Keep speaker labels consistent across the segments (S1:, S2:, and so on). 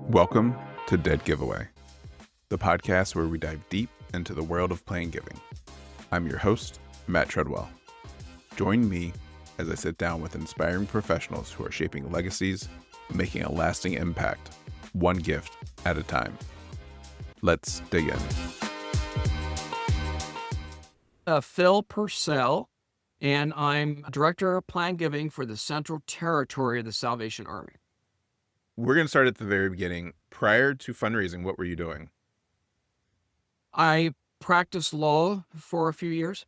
S1: Welcome to Dead Giveaway, the podcast where we dive deep into the world of plan giving. I'm your host, Matt Treadwell. Join me as I sit down with inspiring professionals who are shaping legacies, making a lasting impact, one gift at a time. Let's dig in.
S2: Phil Purcell, and I'm Director of Plan Giving for the Central Territory of the Salvation Army.
S1: We're going to start at the very beginning. Prior to fundraising, what were you doing?
S2: I practiced law for a few years.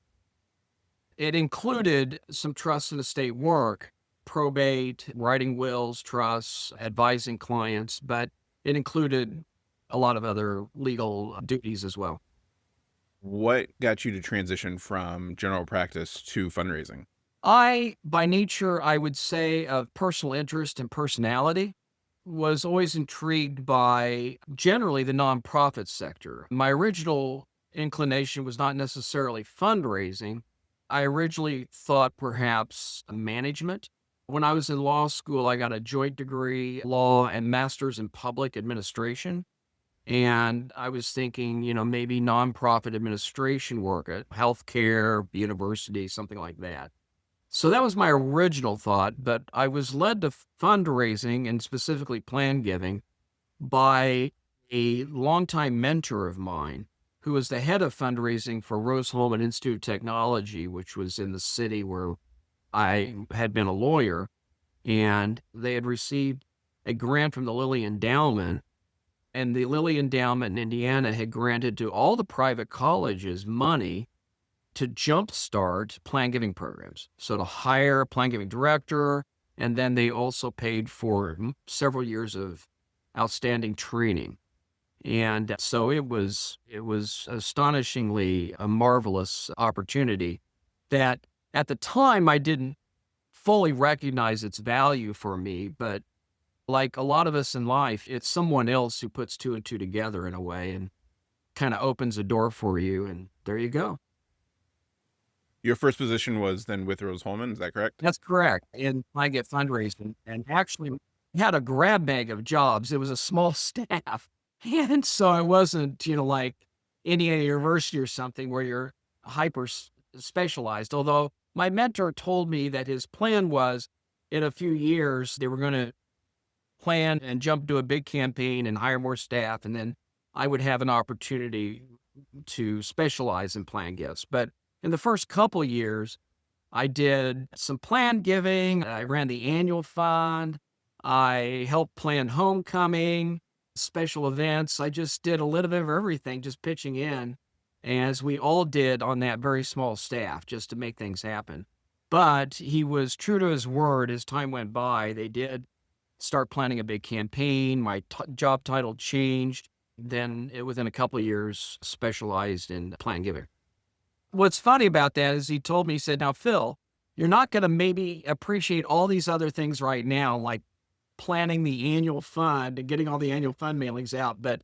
S2: It included some trust and estate work, probate, writing wills, trusts, advising clients, but it included a lot of other legal duties as well.
S1: What got you to transition from general practice to fundraising?
S2: By nature, I would say of personal interest and personality, was always intrigued by generally the nonprofit sector. My original inclination was not necessarily fundraising. I originally thought perhaps management. When I was in law school, I got a joint degree, law and master's in public administration. And I was thinking, maybe nonprofit administration work at healthcare, university, something like that. So that was my original thought, but I was led to fundraising and specifically plan giving by a longtime mentor of mine who was the head of fundraising for Rose-Hulman Institute of Technology, which was in the city where I had been a lawyer. And they had received a grant from the Lilly Endowment. And the Lilly Endowment in Indiana had granted to all the private colleges money to jumpstart plan giving programs. So to hire a plan giving director, and then they also paid for several years of outstanding training. And so it was astonishingly a marvelous opportunity that at the time I didn't fully recognize its value for me, but like a lot of us in life, it's someone else who puts two and two together in a way and kind of opens a door for you, and there you go.
S1: Your first position was then with Rose-Hulman, is that correct?
S2: That's correct. And I get fundraising and actually had a grab bag of jobs. It was a small staff. And so I wasn't, like Indiana University or something where you're hyper specialized. Although my mentor told me that his plan was in a few years, they were going to plan and jump to a big campaign and hire more staff. And then I would have an opportunity to specialize in plan gifts. But in the first couple of years, I did some plan giving. I ran the annual fund. I helped plan homecoming, special events. I just did a little bit of everything, just pitching in, as we all did on that very small staff, just to make things happen. But he was true to his word. As time went by, they did start planning a big campaign. My job title changed. Then within a couple of years, specialized in plan giving. What's funny about that is he told me, he said, now, Phil, you're not going to maybe appreciate all these other things right now, like planning the annual fund and getting all the annual fund mailings out, but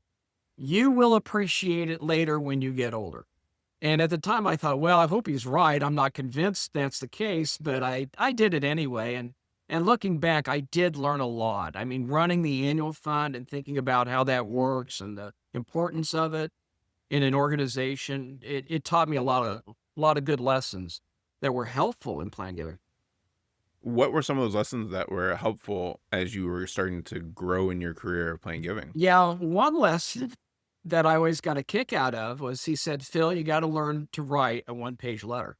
S2: you will appreciate it later when you get older. And at the time I thought, well, I hope he's right. I'm not convinced that's the case, but I did it anyway. And looking back, I did learn a lot. I mean, running the annual fund and thinking about how that works and the importance of it in an organization, it taught me a lot of good lessons that were helpful in plan giving.
S1: What were some of those lessons that were helpful as you were starting to grow in your career of plan giving?
S2: Yeah, one lesson that I always got a kick out of was he said, Phil, you got to learn to write a one-page letter.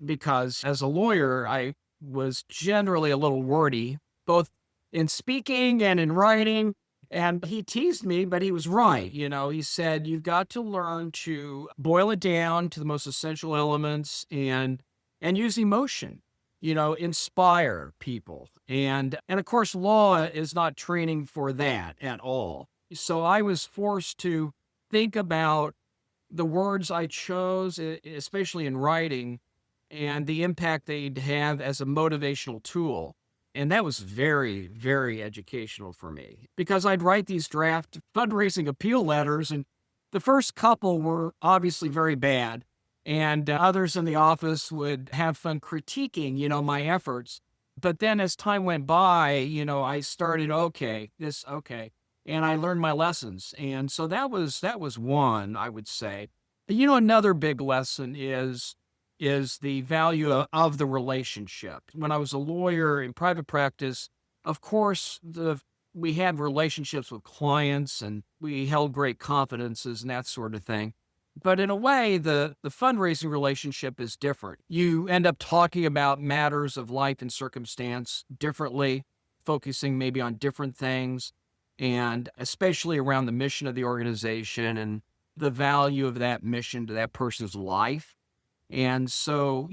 S2: Because as a lawyer, I was generally a little wordy, both in speaking and in writing. And he teased me, but he was right. He said, you've got to learn to boil it down to the most essential elements and use emotion, inspire people. And of course, law is not training for that at all. So I was forced to think about the words I chose, especially in writing, and the impact they'd have as a motivational tool. And that was very, very educational for me because I'd write these draft fundraising appeal letters, and the first couple were obviously very bad. And others in the office would have fun critiquing, my efforts. But then as time went by, I started, and I learned my lessons. And so that was one, I would say. Another big lesson is the value of the relationship. When I was a lawyer in private practice, of course, we had relationships with clients and we held great confidences and that sort of thing. But in a way, the fundraising relationship is different. You end up talking about matters of life and circumstance differently, focusing maybe on different things, and especially around the mission of the organization and the value of that mission to that person's life. And so,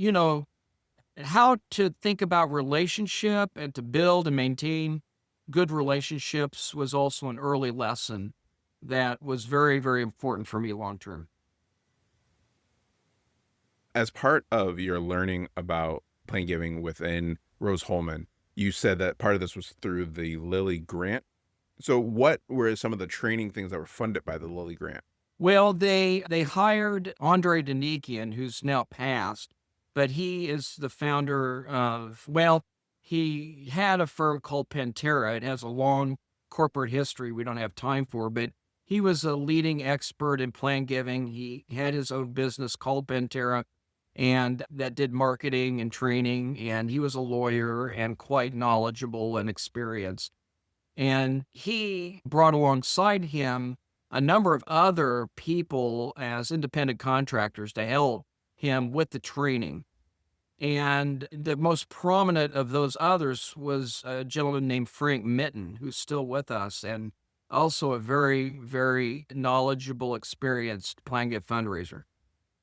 S2: how to think about relationship and to build and maintain good relationships was also an early lesson that was very, very important for me long term.
S1: As part of your learning about playing giving within Rose Holman, you said that part of this was through the Lilly grant. So what were some of the training things that were funded by the Lilly grant?
S2: Well, they hired Andre Danikian, who's now passed, but he is the founder of, well, he had a firm called Pantera. It has a long corporate history we don't have time for, but he was a leading expert in plan giving. He had his own business called Pantera, and that did marketing and training, and he was a lawyer and quite knowledgeable and experienced. And he brought alongside him a number of other people as independent contractors to help him with the training. And the most prominent of those others was a gentleman named Frank Mitten, who's still with us and also a very, very knowledgeable, experienced plan get fundraiser.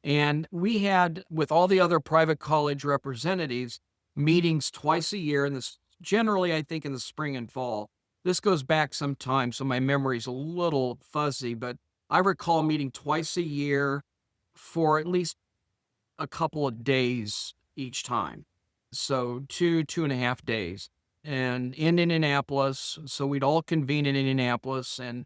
S2: And we had, with all the other private college representatives, meetings twice a year, and this generally, I think, in the spring and fall. This goes back some time, so my memory's a little fuzzy, but I recall meeting twice a year for at least a couple of days each time. So 2.5 days. And in Indianapolis, so we'd all convene in Indianapolis, and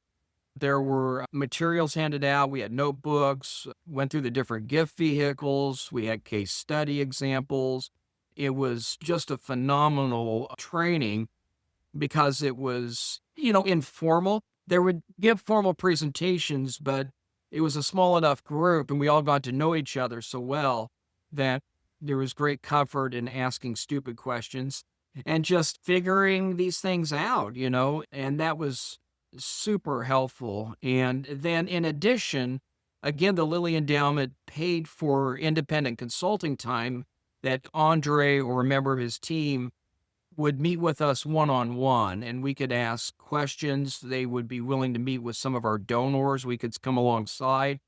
S2: there were materials handed out. We had notebooks, went through the different gift vehicles. We had case study examples. It was just a phenomenal training because it was, informal. They would give formal presentations, but it was a small enough group and we all got to know each other so well that there was great comfort in asking stupid questions and just figuring these things out, and that was super helpful. And then in addition, again, the Lilly Endowment paid for independent consulting time that Andre or a member of his team would meet with us one-on-one, and we could ask questions. They would be willing to meet with some of our donors. We could come alongside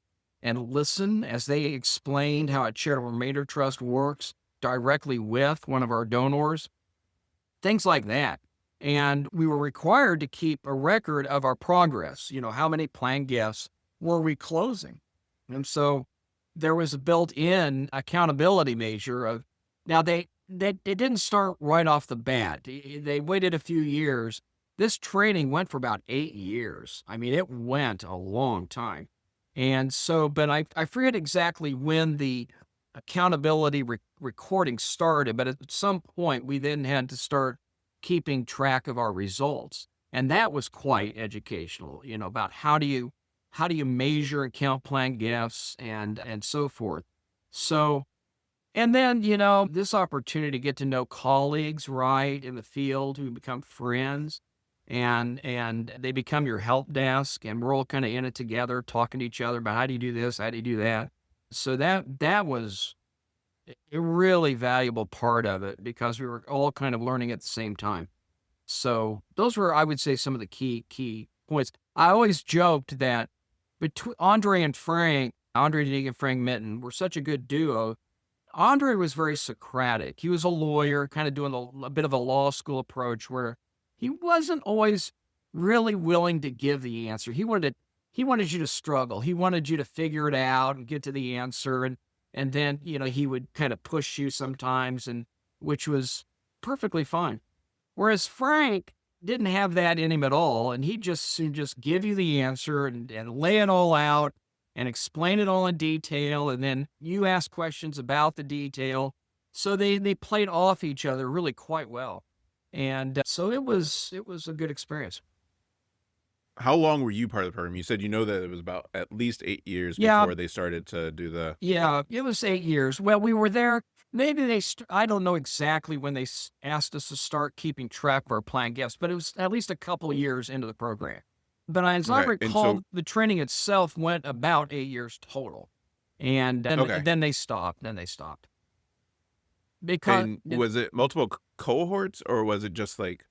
S2: and listen as they explained how a charitable remainder trust works directly with one of our donors, things like that. And we were required to keep a record of our progress. How many planned gifts were we closing? And so there was a built-in accountability measure of, now they didn't start right off the bat. They waited a few years. This training went for about 8 years. I mean, it went a long time. And so, but I forget exactly when the accountability recording started, but at some point we then had to start keeping track of our results. And that was quite educational, about how do you measure and count planned gifts and so forth. So, and then, this opportunity to get to know colleagues, right, in the field who become friends and they become your help desk, and we're all kind of in it together, talking to each other about how do you do this, how do you do that. So that was a really valuable part of it because we were all kind of learning at the same time. So those were, I would say, some of the key points. I always joked that between Andre and Frank and Frank Mitten were such a good duo. Andre was very Socratic. He was a lawyer, kind of doing a bit of a law school approach where he wasn't always really willing to give the answer. He wanted you to struggle. He wanted you to figure it out and get to the answer. And then, he would kind of push you sometimes, and which was perfectly fine. Whereas Frank didn't have that in him at all. And he'd just give you the answer and lay it all out and explain it all in detail. And then you ask questions about the detail. So they played off each other really quite well. And so it was a good experience.
S1: how long were you part of the program? You said that it was about at least 8 years
S2: Yeah,
S1: before they started to do the
S2: yeah, it was 8 years. Well, we were there. Maybe I don't know exactly when they asked us to start keeping track of our planned gifts, but it was at least a couple of years into the program. But as I
S1: okay, and
S2: recall,
S1: so
S2: the training itself went about 8 years total. And
S1: okay.
S2: then they stopped. Then they stopped because,
S1: And was it multiple cohorts, or was it just like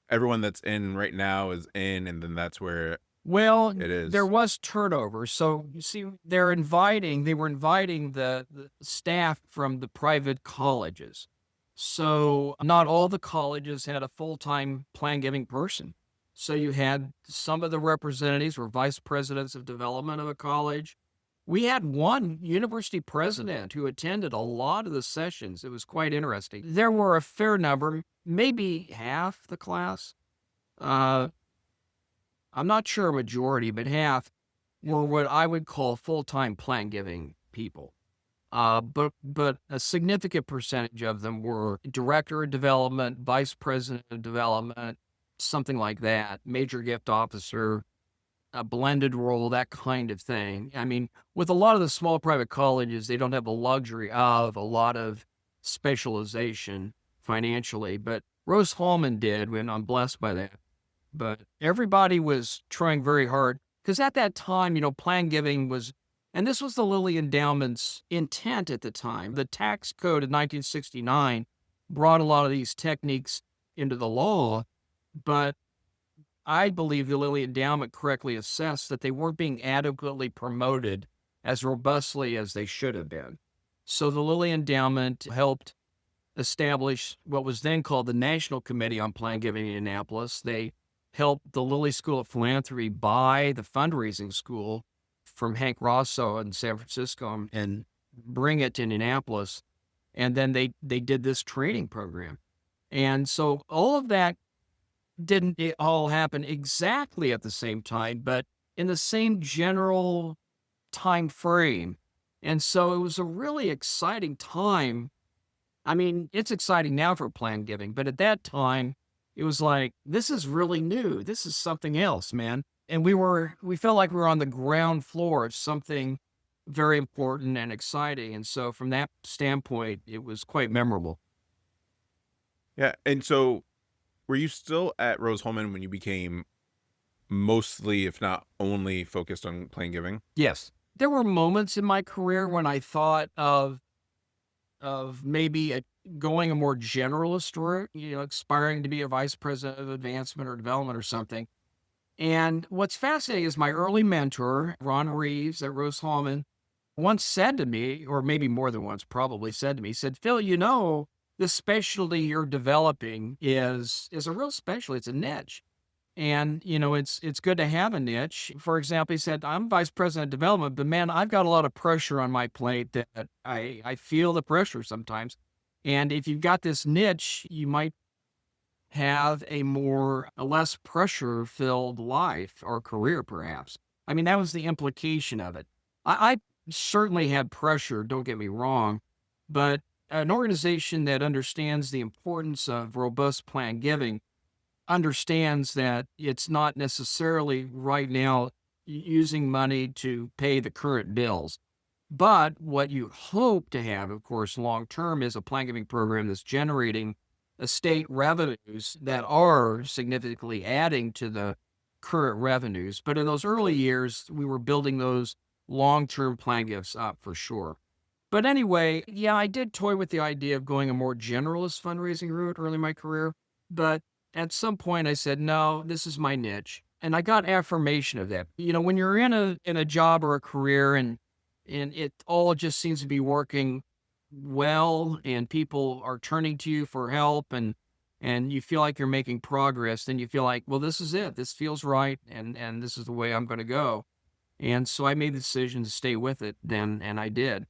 S1: everyone that's in right now is in, and then that's where
S2: well,
S1: it
S2: there
S1: is?
S2: was turnover. So you see, they were inviting the staff from the private colleges. So not all the colleges had a full-time plan giving person. So you had some of the representatives were vice presidents of development of a college. We had one university president who attended a lot of the sessions. It was quite interesting. There were a fair number, maybe half the class. Uh, I'm not sure a majority, but half were what I would call full-time plan giving people. But a significant percentage of them were director of development, vice president of development, something like that, major gift officer, a blended role, that kind of thing. I mean, with a lot of the small private colleges, they don't have the luxury of a lot of specialization financially, but Rose Hallman did, and I'm blessed by that. But everybody was trying very hard because at that time, plan giving was, and this was the Lilly Endowment's intent at the time. The tax code of 1969 brought a lot of these techniques into the law, but I believe the Lilly Endowment correctly assessed that they weren't being adequately promoted as robustly as they should have been. So the Lilly Endowment helped establish what was then called the National Committee on Plan Giving in Indianapolis. They helped the Lilly School of Philanthropy buy the fundraising school from Hank Rosso in San Francisco and bring it to Indianapolis. And then they did this training program. And so all of that didn't it all happen exactly at the same time, but in the same general time frame. And so it was a really exciting time. I mean, it's exciting now for plan giving, but at that time, it was like, this is really new. This is something else, man. And we felt like we were on the ground floor of something very important and exciting. And so from that standpoint, it was quite memorable.
S1: Yeah, and so were you still at Rose Holman when you became mostly, if not only, focused on playing giving?
S2: Yes. There were moments in my career when I thought of maybe going a more generalist route, aspiring to be a vice president of advancement or development or something. And what's fascinating is my early mentor, Ron Reeves at Rose Hallman, once said to me, or maybe more than once, probably said to me, he said, Phil, the specialty you're developing is a real specialty. It's a niche. And, it's good to have a niche. For example, he said, I'm vice president of development, but man, I've got a lot of pressure on my plate that I feel the pressure sometimes. And if you've got this niche, you might have a less pressure filled life or career, perhaps. I mean, that was the implication of it. I certainly had pressure, don't get me wrong, but an organization that understands the importance of robust plan giving understands that it's not necessarily right now using money to pay the current bills. But what you hope to have, of course, long term is a plan giving program that's generating estate revenues that are significantly adding to the current revenues. But in those early years, we were building those long term plan gifts up for sure. But anyway, yeah, I did toy with the idea of going a more generalist fundraising route early in my career. But at some point I said, no, this is my niche. And I got affirmation of that. When you're in a job or a career and it all just seems to be working well and people are turning to you for help and you feel like you're making progress, then you feel like, well, this is it. This feels right and this is the way I'm going to go. And so I made the decision to stay with it then, and I did.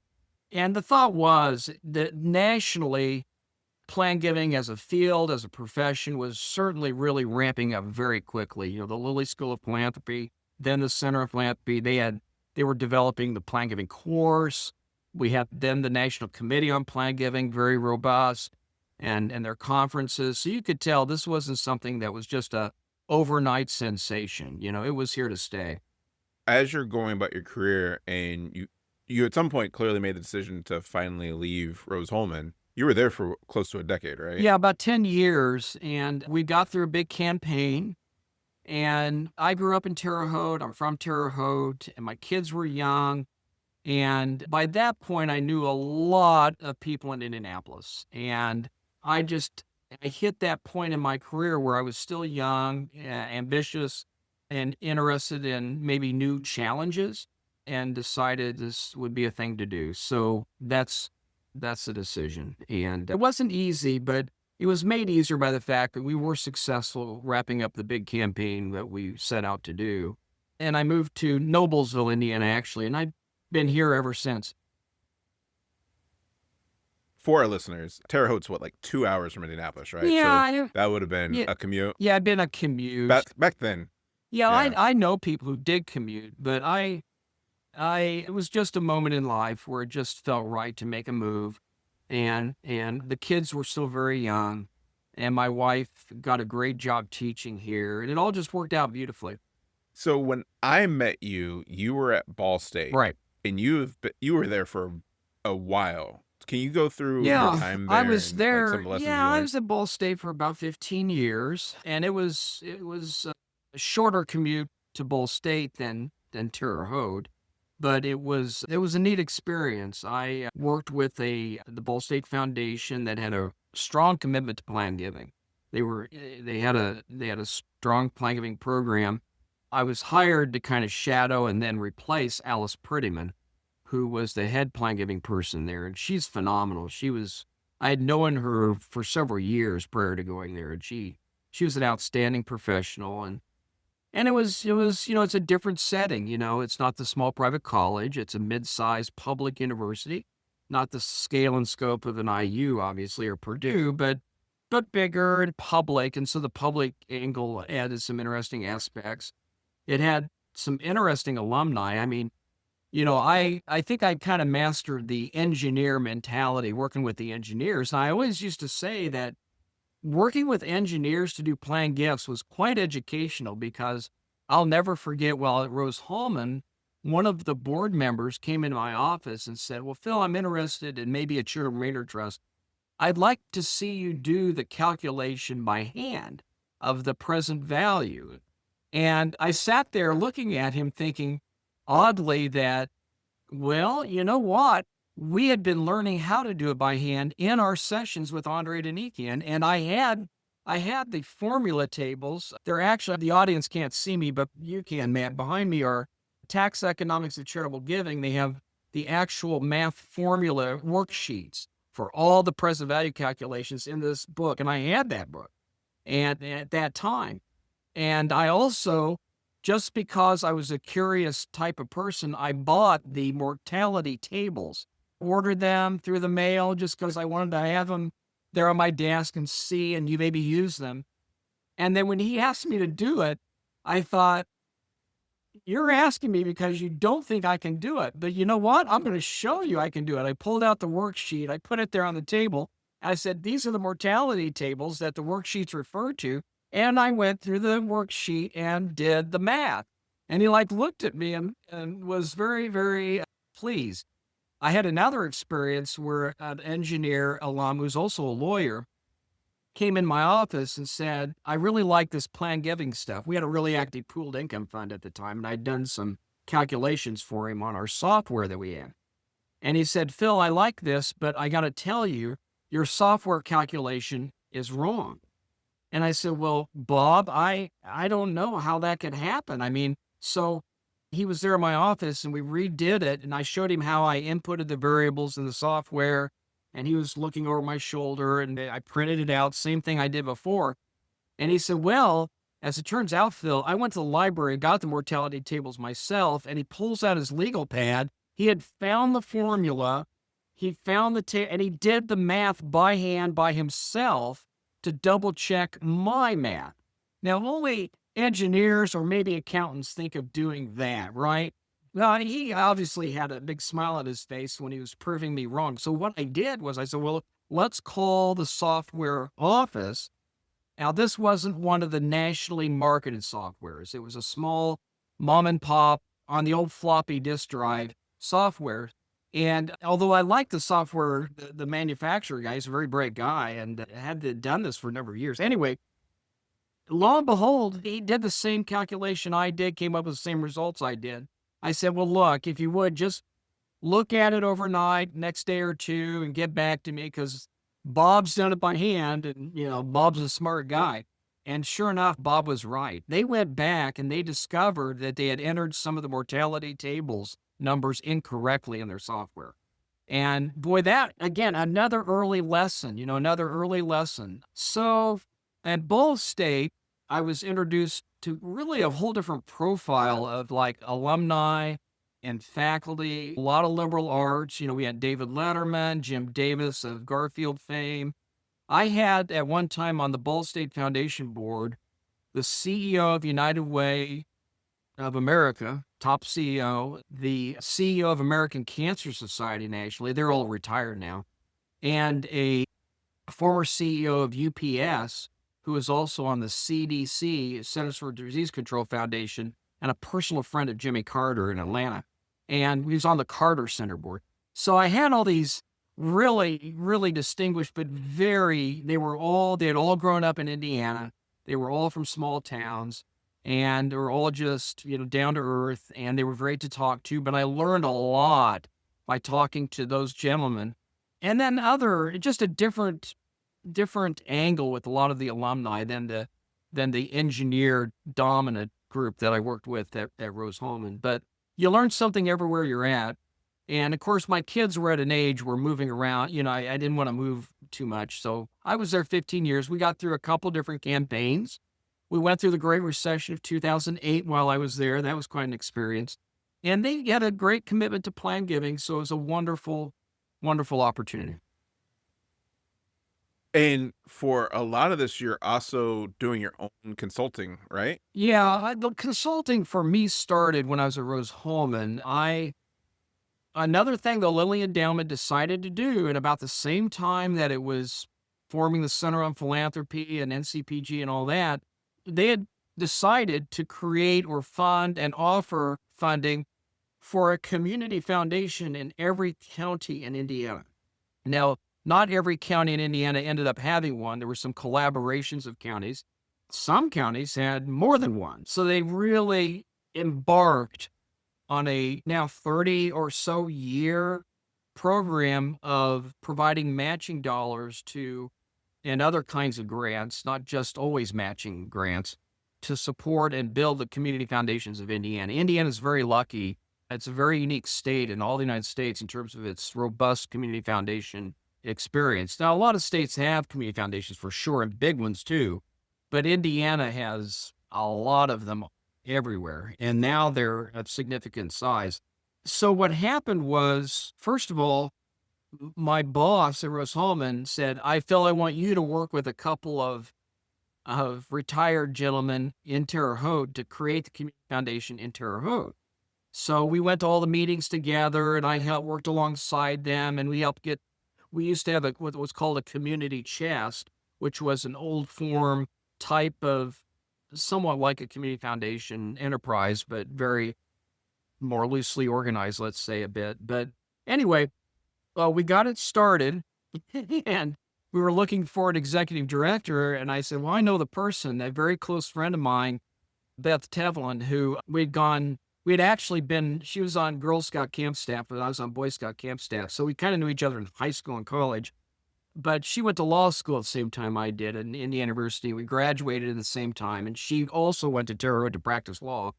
S2: And the thought was that nationally, plan giving as a field, as a profession, was certainly really ramping up very quickly. The Lilly School of Philanthropy, then the Center of Philanthropy, they were developing the plan giving course. We had then the National Committee on Plan Giving, very robust, and their conferences. So you could tell this wasn't something that was just a overnight sensation. It was here to stay.
S1: As you're going about your career and you at some point clearly made the decision to finally leave Rose-Hulman, you were there for close to a decade, right?
S2: Yeah, about 10 years. And we got through a big campaign. And I grew up in Terre Haute. I'm from Terre Haute, and my kids were young. And by that point, I knew a lot of people in Indianapolis. And I just, I hit that point in my career where I was still young, ambitious, and interested in maybe new challenges, and decided this would be a thing to do. So that's the decision. And it wasn't easy, but it was made easier by the fact that we were successful wrapping up the big campaign that we set out to do. And I moved to Noblesville, Indiana, actually, and I've been here ever since.
S1: For our listeners, Terre Haute's like 2 hours from Indianapolis, right?
S2: Yeah,
S1: So that would have been a commute.
S2: Yeah, I've been a commute.
S1: Back then.
S2: Yeah, I know people who did commute, but it was just a moment in life where it just felt right to make a move. And the kids were still very young, and my wife got a great job teaching here, and it all just worked out beautifully.
S1: So when I met you, you were at Ball State.
S2: Right.
S1: And you were there for a while. Can you go through your time there?
S2: I was there.
S1: Some lessons
S2: I was at Ball State for about 15 years, and it was a shorter commute to Ball State than Terre Haute, but it was a neat experience. I worked with the Ball State Foundation that had a strong commitment to plan giving. They had a strong plan giving program. I was hired to kind of shadow and then replace Alice Prettyman, who was the head plan giving person there. And she's phenomenal. I had known her for several years prior to going there. And she was an outstanding professional. And it was, it's a different setting. It's not the small private college. It's a mid-sized public university, not the scale and scope of an IU, obviously, or Purdue, but bigger and public. And so the public angle added some interesting aspects. It had some interesting alumni. I mean, I think I kind of mastered the engineer mentality working with the engineers. I always used to say that working with engineers to do planned gifts was quite educational, because I'll never forget, while at Rose-Hulman, one of the board members came into my office and said, "Well, Phil, I'm interested in maybe a Charitable Raider Trust. I'd like to see you do the calculation by hand of the present value." And I sat there looking at him thinking, oddly, that, well, you know what? We had been learning how to do it by hand in our sessions with Andre Denikian, and I had the formula tables. They're actually, the audience can't see me, but you can, Matt. Behind me are Tax Economics of Charitable Giving. They have the actual math formula worksheets for all the present value calculations in this book, and I had that book and at that time. And I also, just because I was a curious type of person, I bought the mortality tables, ordered them through the mail just because I wanted to have them there on my desk and see and you maybe use them. And then when he asked me to do it, I thought, you're asking me because you don't think I can do it. But you know what? I'm going to show you I can do it. I pulled out the worksheet. I put it there on the table. I said, these are the mortality tables that the worksheets refer to. And I went through the worksheet and did the math. And he looked at me and was very, very pleased. I had another experience where an engineer alum who's also a lawyer came in my office and said, "I really like this plan giving stuff." We had a really active pooled income fund at the time, and I'd done some calculations for him on our software that we had. And he said, "Phil, I like this, but I got to tell you, your software calculation is wrong." And I said, "Well, Bob, I don't know how that could happen." I mean, so he was there in my office and we redid it, and I showed him how I inputted the variables in the software, and he was looking over my shoulder, and I printed it out, same thing I did before. And he said, "Well, as it turns out, Phil, I went to the library and got the mortality tables myself." And he pulls out his legal pad. He had found the formula. He found and he did the math by hand by himself to double check my math. Now, only engineers or maybe accountants think of doing that, right? Well, he obviously had a big smile on his face when he was proving me wrong. So what I did was I said, "Well, let's call the software office Now, this wasn't one of the nationally marketed softwares. It was a small mom and pop on the old floppy disk drive software. And although I liked the software, the manufacturer guy is a very bright guy and had done this for a number of years. Anyway, lo and behold, he did the same calculation I did, came up with the same results I did. I said, well, look, if you would just look at it overnight, next day or two, and get back to me because Bob's done it by hand and, Bob's a smart guy. And sure enough, Bob was right. They went back and they discovered that they had entered some of the mortality tables numbers incorrectly in their software. And boy, that again, another early lesson, another early lesson. So at Ball State, I was introduced to really a whole different profile of like alumni and faculty, a lot of liberal arts. We had David Letterman, Jim Davis of Garfield fame. I had at one time on the Ball State Foundation board, the CEO of United Way of America, top CEO, the CEO of American Cancer Society nationally. They're all retired now. And a former CEO of UPS, who is also on the CDC, Centers for Disease Control Foundation, and a personal friend of Jimmy Carter in Atlanta. And he was on the Carter Center board. So I had all these really, really distinguished, but they had all grown up in Indiana. They were all from small towns and they were all just, down to earth, and they were great to talk to. But I learned a lot by talking to those gentlemen. And then just a different angle with a lot of the alumni than the engineer dominant group that I worked with at Rose-Hulman. But you learn something everywhere you're at. And of course, my kids were at an age where moving around, I didn't want to move too much. So I was there 15 years. We got through a couple different campaigns. We went through the Great Recession of 2008 while I was there. That was quite an experience. And they had a great commitment to plan giving. So it was a wonderful, wonderful opportunity.
S1: And for a lot of this, you're also doing your own consulting, right?
S2: Yeah, the consulting for me started when I was at Rose-Hulman. Another thing the Lilly Endowment decided to do, and about the same time that it was forming the Center on Philanthropy and NCPG and all that, they had decided to create or fund and offer funding for a community foundation in every county in Indiana. Now, not every county in Indiana ended up having one. There were some collaborations of counties. Some counties had more than one. So they really embarked on a now 30 or so year program of providing matching dollars and other kinds of grants, not just always matching grants, to support and build the community foundations of Indiana. Indiana is very lucky. It's a very unique state in all the United States in terms of its robust community foundation experience. Now, a lot of states have community foundations for sure, and big ones too, but Indiana has a lot of them everywhere, and now they're of significant size. So what happened was, first of all, my boss at Rose-Hulman said, Phil, I want you to work with a couple of retired gentlemen in Terre Haute to create the community foundation in Terre Haute. So we went to all the meetings together, and I worked alongside them, and we used to have what was called a community chest, which was an old form type of somewhat like a community foundation enterprise, but very more loosely organized, let's say a bit. But anyway, we got it started and we were looking for an executive director. And I said, well, I know the person, a very close friend of mine, Beth Tevlin, who she was on Girl Scout camp staff, but I was on Boy Scout camp staff. So we kind of knew each other in high school and college. But she went to law school at the same time I did at Indiana University. We graduated at the same time, and she also went to Terre Haute to practice law.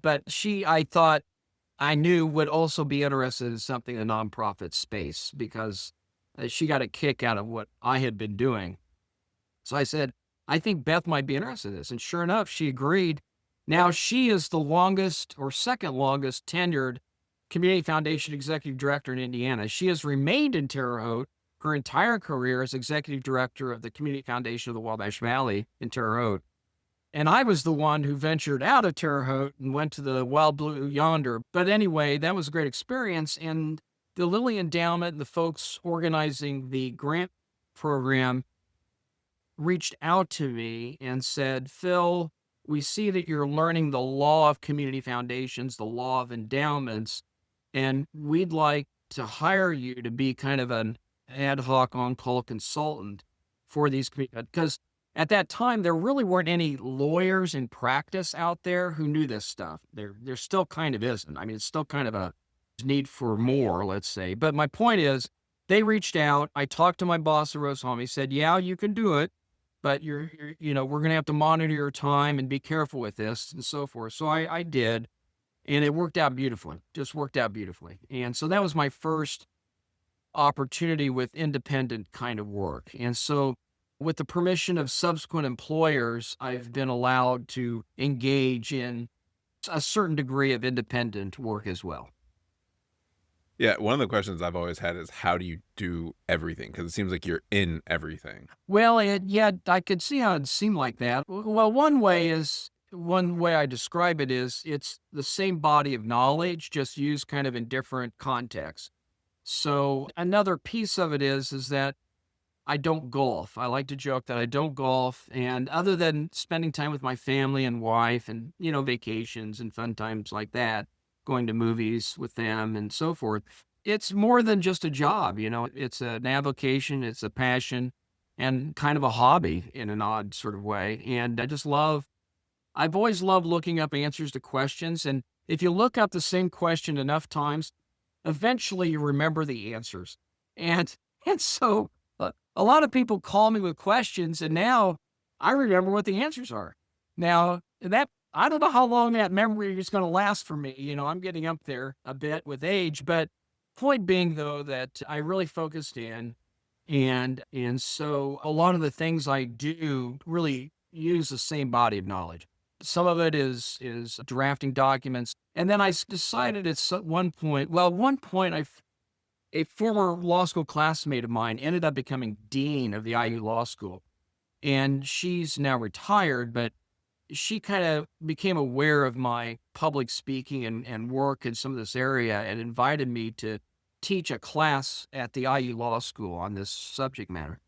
S2: But I thought I knew would also be interested in something in the nonprofit space because she got a kick out of what I had been doing. So I said, I think Beth might be interested in this. And sure enough, she agreed. Now she is the longest or second longest tenured community foundation executive director in Indiana. She has remained in Terre Haute her entire career as executive director of the Community Foundation of the Wabash Valley in Terre Haute. And I was the one who ventured out of Terre Haute and went to the Wild Blue Yonder. But anyway, that was a great experience. And the Lilly Endowment and the folks organizing the grant program reached out to me and said, Phil, we see that you're learning the law of community foundations, the law of endowments, and we'd like to hire you to be kind of an ad hoc on-call consultant for these because at that time there really weren't any lawyers in practice out there who knew this stuff. There still kind of isn't. I mean, it's still kind of a need for more, let's say. But my point is, they reached out. I talked to my boss at Rose Home. He said, "Yeah, you can do it, but we're going to have to monitor your time and be careful with this and so forth." So I did. And it worked out beautifully, just worked out beautifully. And so that was my first opportunity with independent kind of work. And so with the permission of subsequent employers, I've been allowed to engage in a certain degree of independent work as well.
S1: Yeah, one of the questions I've always had is how do you do everything? Because it seems like you're in everything.
S2: Well, yeah, I could see how it seemed like that. Well, one way I describe it is it's the same body of knowledge, just used kind of in different contexts. So another piece of it is that I don't golf. I like to joke that I don't golf. And other than spending time with my family and wife and, vacations and fun times like that, going to movies with them and so forth, it's more than just a job. It's an avocation, it's a passion and kind of a hobby in an odd sort of way. And I've always loved looking up answers to questions. And if you look up the same question enough times, eventually you remember the answers. And so a lot of people call me with questions, and now I remember what the answers are. Now, I don't know how long that memory is going to last for me. I'm getting up there a bit with age, but point being, though, that I really focused in. And so a lot of the things I do really use the same body of knowledge. Some of it is drafting documents. And then I decided at one point, a former law school classmate of mine ended up becoming dean of the IU Law School. And she's now retired, but she kind of became aware of my public speaking and work in some of this area and invited me to teach a class at the IU Law School on this subject matter.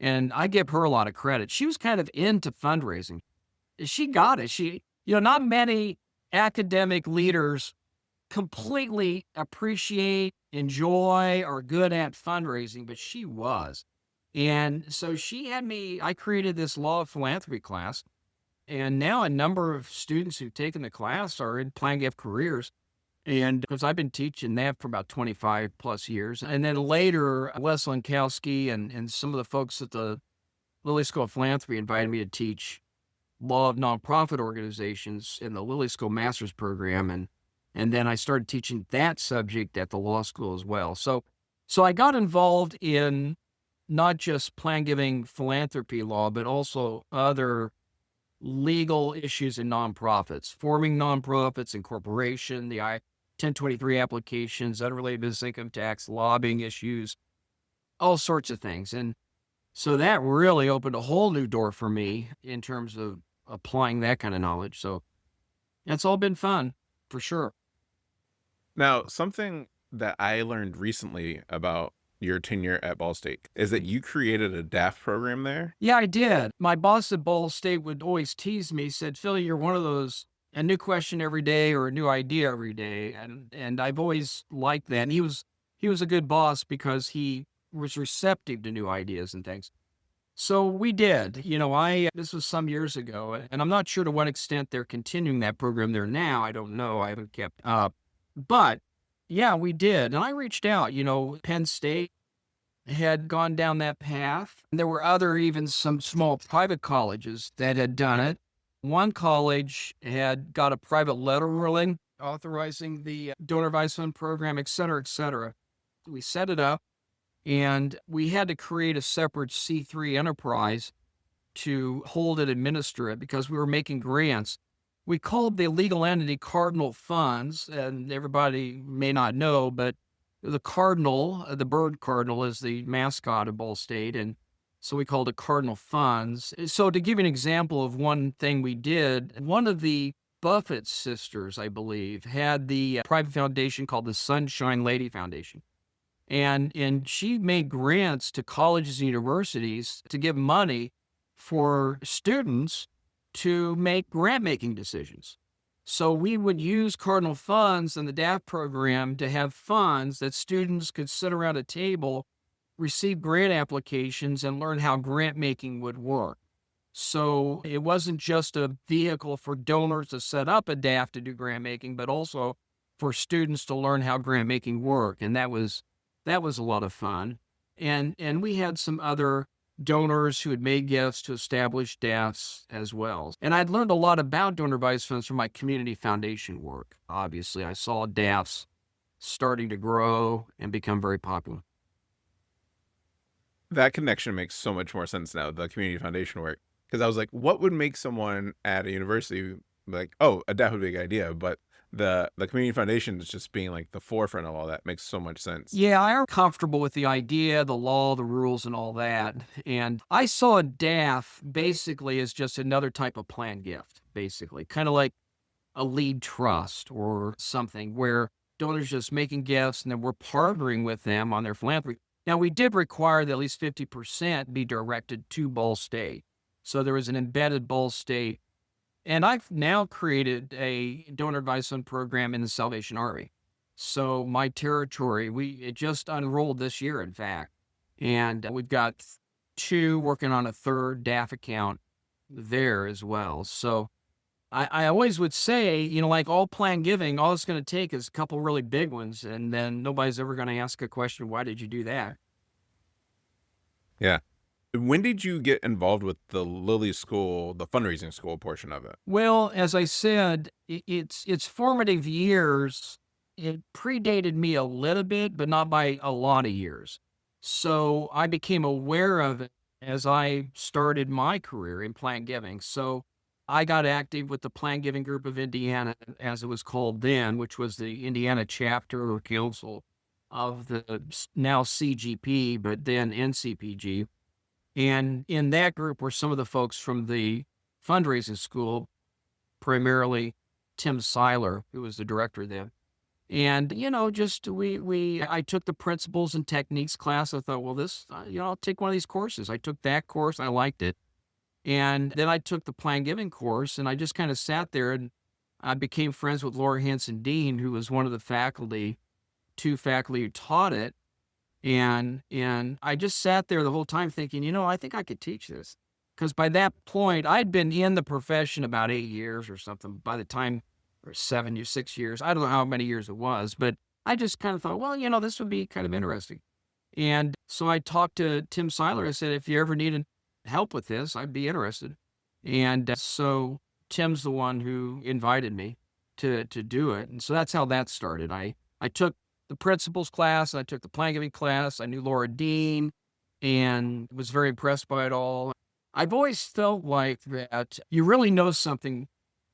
S2: And I give her a lot of credit. She was kind of into fundraising. She got it. Not many academic leaders completely appreciate, enjoy, or good at fundraising, but she was. And so I created this law of philanthropy class. And now a number of students who've taken the class are in plan gift careers. And because I've been teaching that for about 25 plus years. And then later, Les Lankowski and some of the folks at the Lilly School of Philanthropy invited me to teach law of nonprofit organizations in the Lilly School Master's Program. And then I started teaching that subject at the law school as well. So I got involved in not just plan giving philanthropy law, but also other legal issues in nonprofits, forming nonprofits, incorporation, the I-1023 applications, unrelated business income tax, lobbying issues, all sorts of things. And so that really opened a whole new door for me in terms of applying that kind of knowledge. So it's all been fun, for sure.
S1: Now, something that I learned recently about your tenure at Ball State is that you created a DAF program there.
S2: Yeah, I did. My boss at Ball State would always tease me, said, "Phil, you're one of those, a new question every day or a new idea every day." And I've always liked that. And he was a good boss because he was receptive to new ideas and things. So we did. This was some years ago, and I'm not sure to what extent they're continuing that program there now. I don't know. I haven't kept up. But yeah, we did. And I reached out. Penn State had gone down that path. And there were even some small private colleges that had done it. One college had got a private letter ruling authorizing the donor advised fund program, et cetera, et cetera. We set it up, and we had to create a separate C3 enterprise to hold and administer it because we were making grants. We called the legal entity Cardinal Funds, and everybody may not know, but the cardinal, the bird cardinal, is the mascot of Ball State, and so we called it Cardinal Funds. So to give you an example of one thing we did, one of the Buffett sisters, I believe, had the private foundation called the Sunshine Lady Foundation. And she made grants to colleges and universities to give money for students to make grant making decisions. So we would use Cardinal funds in the DAF program to have funds that students could sit around a table, receive grant applications, and learn how grant making would work. So it wasn't just a vehicle for donors to set up a DAF to do grant making, but also for students to learn how grant making worked. And that was a lot of fun. And we had some other donors who had made gifts to establish DAFs as well. And I'd learned a lot about donor advised funds from my community foundation work. Obviously, I saw DAFs starting to grow and become very popular.
S1: That connection makes so much more sense now, the community foundation work. Because I was like, what would make someone at a university like, oh, a DAF would be a good idea, but the community foundation is just being like the forefront of all that makes so much sense.
S2: Yeah, I'm comfortable with the idea, the law, the rules, and all that. And I saw a DAF basically as just another type of planned gift, basically, kind of like a lead trust or something where donors just making gifts and then we're partnering with them on their philanthropy. Now, we did require that at least 50% be directed to Ball State. So there was an embedded Ball State. And I've now created a donor advised fund program in the Salvation Army. So my territory, it just unrolled this year, in fact. And we've got two working on a third DAF account there as well. So I always would say, like all planned giving, all it's going to take is a couple really big ones. And then nobody's ever going to ask a question, why did you do that?
S1: Yeah. When did you get involved with the Lilly School, the fundraising school portion of it?
S2: Well, as I said, its formative years, it predated me a little bit, but not by a lot of years. So I became aware of it as I started my career in planned giving. So I got active with the Planned Giving Group of Indiana, as it was called then, which was the Indiana chapter or council of the now CGP, but then NCPG. And in that group were some of the folks from the fundraising school, primarily Tim Seiler, who was the director then. And, I took the principles and techniques class. I thought, well, I'll take one of these courses. I took that course. I liked it. And then I took the Planned Giving course and I just kind of sat there and I became friends with Laura Hanson Dean, who was one of the two faculty who taught it. And I just sat there the whole time thinking, I think I could teach this. Because by that point, I'd been in the profession about 8 years or something by the time, or 6 years. I don't know how many years it was, but I just kind of thought, well, this would be kind of interesting. And so I talked to Tim Seiler. I said, if you ever needed help with this, I'd be interested. And so Tim's the one who invited me to do it. And so that's how that started. I took the principles class, I took the planned giving class, I knew Laura Dean and was very impressed by it all. I've always felt like that you really know something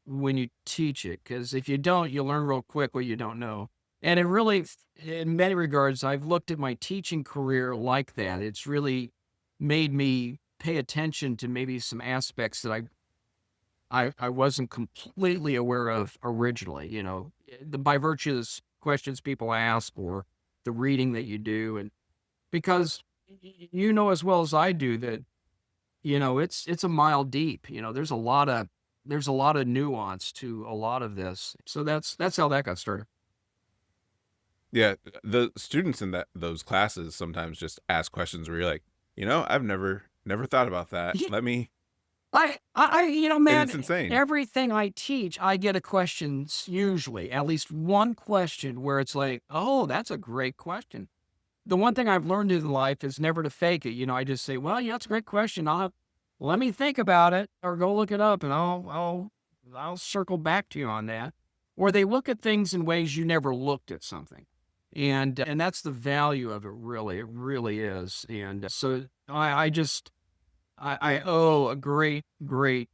S2: when you teach it, because if you don't, you learn real quick what you don't know. And it really, in many regards, I've looked at my teaching career like that. It's really made me pay attention to maybe some aspects that I wasn't completely aware of originally, by virtue of the questions people ask or the reading that you do. And because you know as well as I do that, it's a mile deep, there's a lot of nuance to a lot of this. So that's how that got started.
S1: Yeah, the students in those classes sometimes just ask questions where you're like, I've never thought about that.
S2: Yeah.
S1: Let me.
S2: Man,
S1: It's insane.
S2: everything I teach, I get a question, usually at least one question where it's like, oh, that's a great question. The one thing I've learned in life is never to fake it. I just say, well, yeah, that's a great question. Let me think about it or go look it up and I'll circle back to you on that. Or they look at things in ways you never looked at something. And that's the value of it, really. It really is. And so I owe a great, great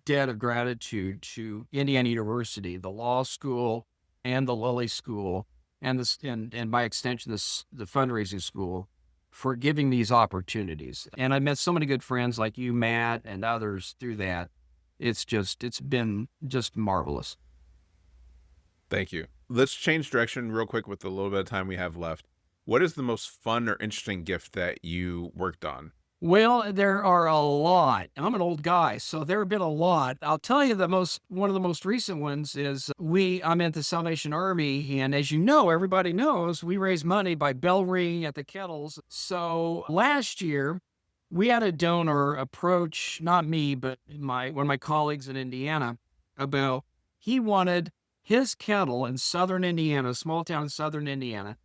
S2: debt of gratitude to Indiana University, the law school, and the Lilly School, and by extension, the fundraising school, for giving these opportunities. And I met so many good friends like you, Matt, and others through that. It's been just marvelous.
S1: Thank you. Let's change direction real quick with the little bit of time we have left. What is the most fun or interesting gift that you worked on?
S2: Well, there are a lot. I'm an old guy, so there have been a lot. I'll tell you one of the most recent ones is I'm at the Salvation Army, and as you know, everybody knows we raise money by bell ringing at the kettles. So last year, we had a donor approach, not me, but one of my colleagues in Indiana, about he wanted his kettle in southern Indiana, small town in southern Indiana,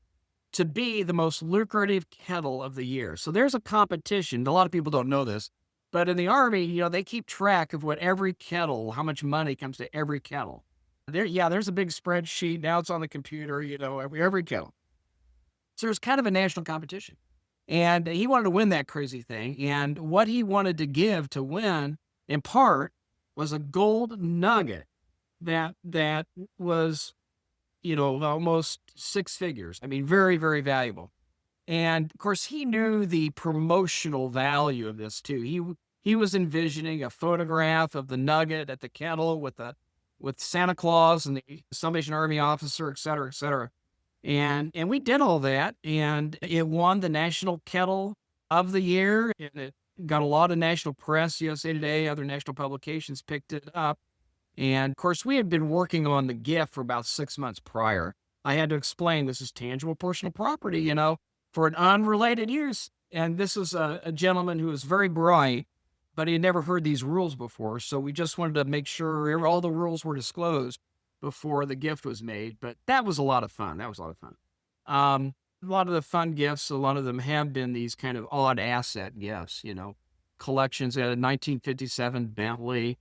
S2: to be the most lucrative kettle of the year. So there's a competition. A lot of people don't know this, but in the Army, they keep track of how much money comes to every kettle. There's a big spreadsheet. Now it's on the computer, every kettle. So there's kind of a national competition. And he wanted to win that crazy thing. And what he wanted to give to win, in part, was a gold nugget that was almost six figures. I mean, very, very valuable. And of course, he knew the promotional value of this too. He was envisioning a photograph of the nugget at the kettle with Santa Claus and the Salvation Army officer, et cetera, et cetera. And we did all that, and it won the National Kettle of the Year, and it got a lot of national press. USA Today, other national publications picked it up. And of course, we had been working on the gift for about 6 months prior. I had to explain this is tangible personal property, for an unrelated use. And this was a gentleman who was very bright, but he had never heard these rules before. So we just wanted to make sure all the rules were disclosed before the gift was made. But that was a lot of fun. A lot of the fun gifts, a lot of them have been these kind of odd asset gifts, collections. At a 1957 Bentley.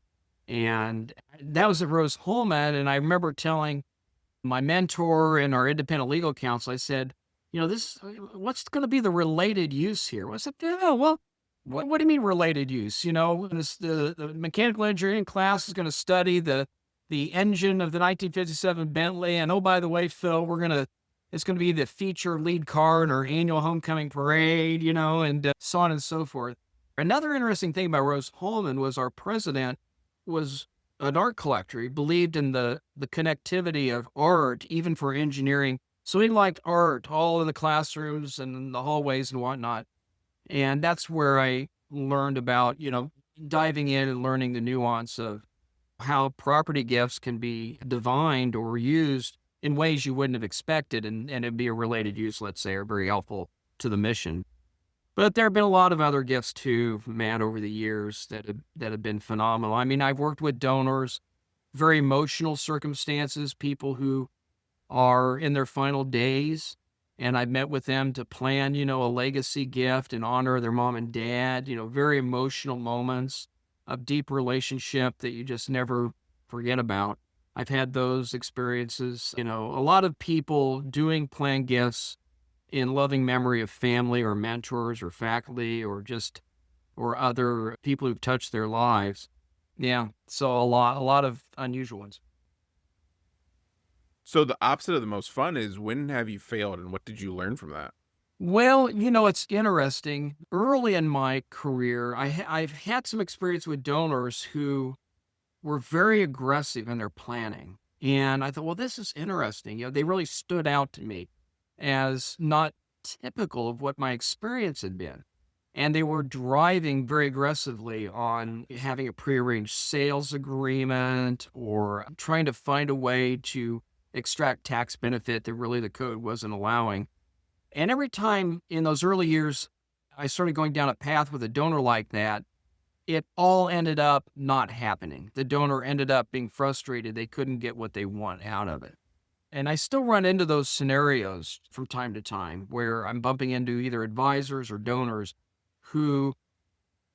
S2: And that was at Rose-Hulman. And I remember telling my mentor in our independent legal counsel, I said, what's going to be the related use here? I said, well, what do you mean related use? The mechanical engineering class is going to study the engine of the 1957 Bentley. And oh, by the way, Phil, it's going to be the feature lead car in our annual homecoming parade, and so on and so forth. Another interesting thing about Rose-Hulman was our president was an art collector. He believed in the connectivity of art, even for engineering. So he liked art all in the classrooms and in the hallways and whatnot. And that's where I learned about, diving in and learning the nuance of how property gifts can be divined or used in ways you wouldn't have expected. And it'd be a related use, let's say, or very helpful to the mission. But there have been a lot of other gifts too, Matt, over the years that have been phenomenal. I mean, I've worked with donors, very emotional circumstances, people who are in their final days, and I've met with them to plan, a legacy gift in honor of their mom and dad, very emotional moments of deep relationship that you just never forget about. I've had those experiences, a lot of people doing planned gifts in loving memory of family or mentors or faculty or other people who've touched their lives. Yeah. So a lot of unusual ones.
S1: So the opposite of the most fun is, when have you failed and what did you learn from that?
S2: Well, it's interesting. Early in my career, I've had some experience with donors who were very aggressive in their planning. And I thought, well, this is interesting. They really stood out to me as not typical of what my experience had been. And they were driving very aggressively on having a prearranged sales agreement or trying to find a way to extract tax benefit that really the code wasn't allowing. And every time in those early years, I started going down a path with a donor like that, it all ended up not happening. The donor ended up being frustrated. They couldn't get what they want out of it. And I still run into those scenarios from time to time where I'm bumping into either advisors or donors who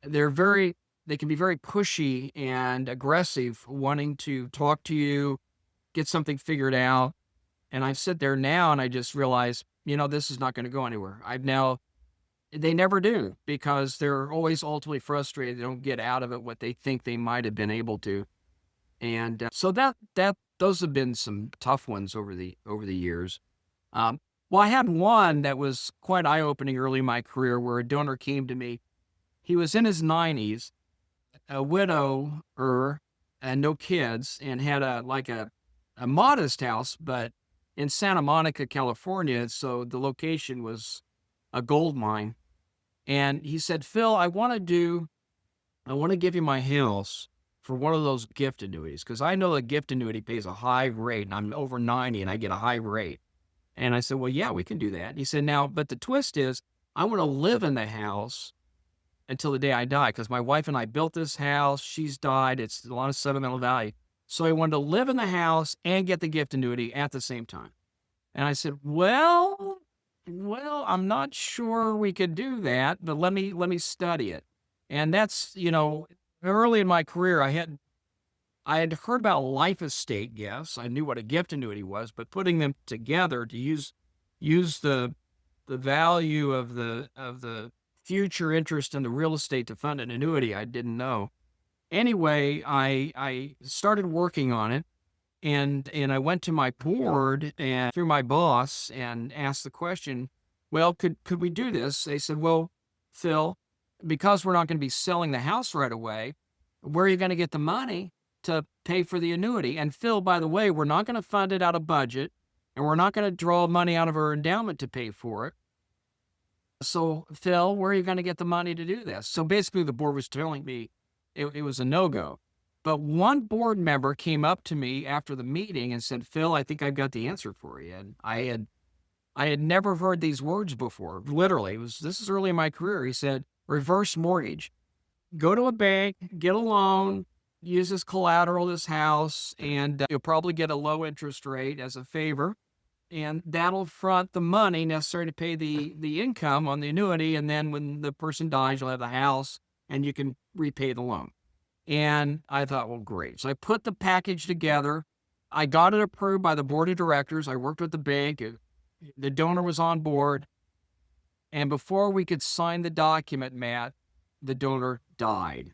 S2: they can be very pushy and aggressive, wanting to talk to you, get something figured out. And I sit there now and I just realize, this is not going to go anywhere. They never do, because they're always ultimately frustrated. They don't get out of it what they think they might have been able to. And so those have been some tough ones over the years. Well, I had one that was quite eye-opening early in my career, where a donor came to me. He was in his 90s, a widower and no kids, and had a modest house, but in Santa Monica, California. So the location was a gold mine. And he said, Phil, I want to give you my house for one of those gift annuities, because I know the gift annuity pays a high rate, and I'm over 90 and I get a high rate. And I said, well, yeah, we can do that. He said, now, but the twist is I want to live in the house until the day I die, because my wife and I built this house. She's died. It's a lot of sentimental value. So I wanted to live in the house and get the gift annuity at the same time. And I said, well, I'm not sure we could do that, but let me study it. And that's, early in my career, I had heard about life estate gifts. I knew what a gift annuity was, but putting them together to use the value of the future interest in the real estate to fund an annuity, I didn't know. Anyway, I started working on it, and I went to my board and through my boss and asked the question, well, could we do this? They said, well, Phil, because we're not going to be selling the house right away, where are you going to get the money to pay for the annuity? And Phil, by the way, we're not going to fund it out of budget, and we're not going to draw money out of our endowment to pay for it. So, Phil, where are you going to get the money to do this? So basically, the board was telling me it was a no-go. But one board member came up to me after the meeting and said, Phil, I think I've got the answer for you. And I had never heard these words before. Literally, this is early in my career. He said, reverse mortgage. Go to a bank, get a loan, use this collateral, this house, and you'll probably get a low interest rate as a favor. And that'll front the money necessary to pay the income on the annuity. And then when the person dies, you'll have the house and you can repay the loan. And I thought, well, great. So I put the package together. I got it approved by the board of directors. I worked with the bank. The donor was on board. And before we could sign the document, Matt, the donor died.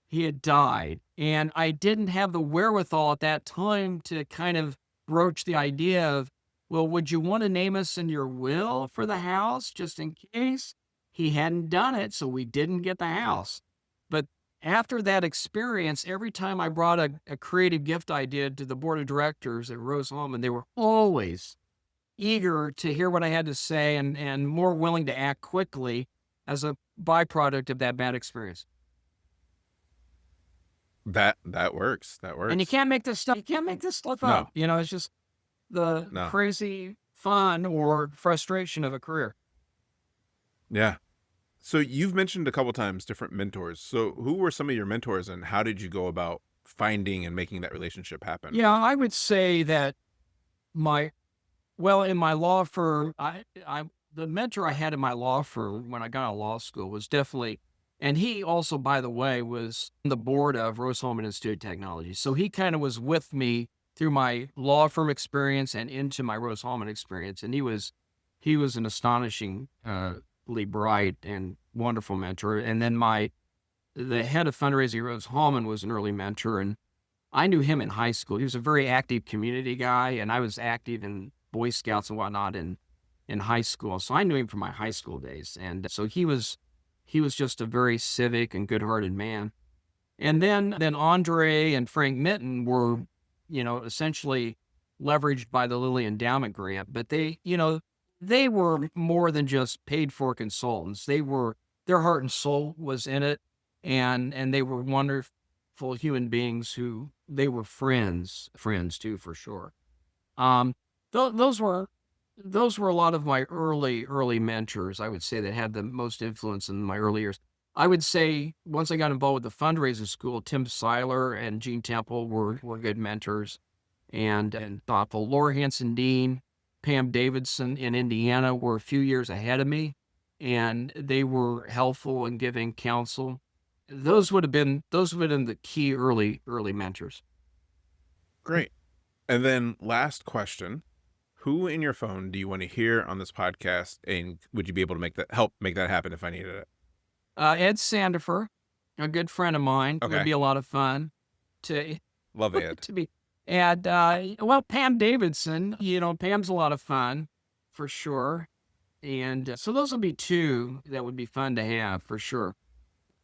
S2: He had died. And I didn't have the wherewithal at that time to kind of broach the idea of, well, would you want to name us in your will for the house just in case? He hadn't done it, so we didn't get the house. But after that experience, every time I brought a creative gift idea to the board of directors at Rose Home, and they were always eager to hear what I had to say and more willing to act quickly as a byproduct of that bad experience.
S1: That works. That works.
S2: And you can't make this stuff up. It's just the crazy fun or frustration of a career.
S1: Yeah. So you've mentioned a couple times different mentors. So who were some of your mentors, and how did you go about finding and making that relationship happen?
S2: Yeah, I would say that in my law firm, the mentor I had in my law firm when I got out of law school was definitely, and he also, by the way, was on the board of Rose Home Institute of Technology. So he kind of was with me through my law firm experience and into my Rose Home experience. And he was an astonishingly bright and wonderful mentor. And then the head of fundraising, Rose Hallman, was an early mentor, and I knew him in high school. He was a very active community guy, and I was active in Boy Scouts and whatnot in high school. So I knew him from my high school days. And so he was just a very civic and good-hearted man. And then Andre and Frank Mitten were, essentially leveraged by the Lilly Endowment Grant, but they were more than just paid for consultants. Their heart and soul was in it, and they were wonderful human beings they were friends too, for sure. Those were a lot of my early mentors, I would say, that had the most influence in my early years. I would say once I got involved with the fundraising school, Tim Seiler and Gene Temple were good mentors and thoughtful. Laura Hanson Dean, Pam Davidson in Indiana were a few years ahead of me, and they were helpful in giving counsel. Those would have been the key early mentors.
S1: Great. And then last question, who in your phone do you want to hear on this podcast, and would you be able to help make that happen if I needed it?
S2: Ed Sandifer, a good friend of mine.
S1: Okay.
S2: Would be a lot of fun
S1: Love Ed.
S2: to be. And, Pam Davidson, Pam's a lot of fun for sure. And so those would be two that would be fun to have for sure.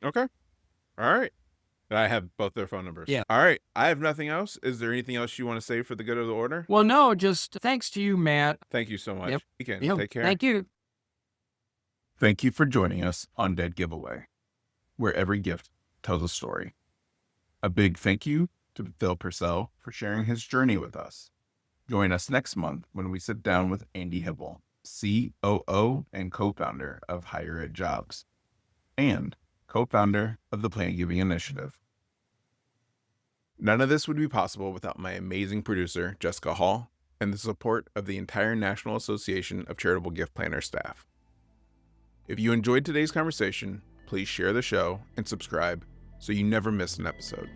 S1: Okay. All right. I have both their phone numbers.
S2: Yeah.
S1: All right. I have nothing else. Is there anything else you want to say for the good of the order?
S2: Well, no, just thanks to you, Matt.
S1: Thank you so much.
S2: Yep.
S1: Weekend.
S2: Yep.
S1: Take care.
S2: Thank you.
S1: Thank you for joining us on Dead Giveaway, where every gift tells a story. A big thank you to Phil Purcell for sharing his journey with us. Join us next month when we sit down with Andy Hibble, COO and co-founder of Higher Ed Jobs, and co-founder of the Plan Giving Initiative. None of this would be possible without my amazing producer, Jessica Hall, and the support of the entire National Association of Charitable Gift Planners staff. If you enjoyed today's conversation, please share the show and subscribe so you never miss an episode.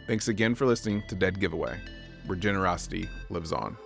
S1: Thanks again for listening to Dead Giveaway, where generosity lives on.